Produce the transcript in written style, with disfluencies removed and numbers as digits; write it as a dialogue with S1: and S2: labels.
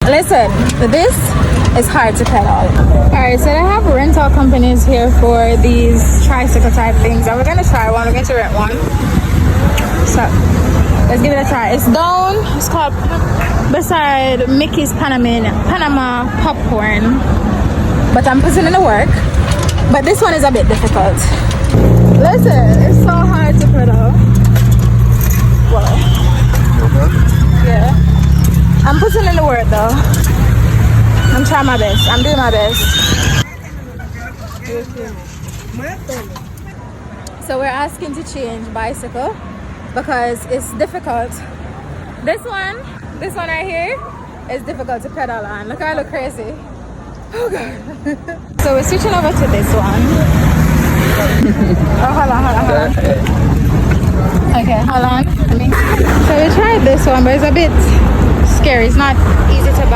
S1: Listen, this is hard to pedal. Alright, so they have rental companies here for these tricycle type things, and we're gonna try one. We're going to rent one. So let's give it a try. It's down. It's called beside Mickey's Panama Popcorn. But I'm putting in the work. But this one is a bit difficult. Listen, it's so hard to pedal. Wow. Yeah. I'm putting in the work though. I'm trying my best. I'm doing my best. So we're asking to change bicycle because it's difficult. This one right here is difficult to pedal on. Look, I look crazy. Oh god. So we're switching over to this one. Oh, hold on. Okay, hold on. So we tried this one, but it's a bit scary. It's not easy to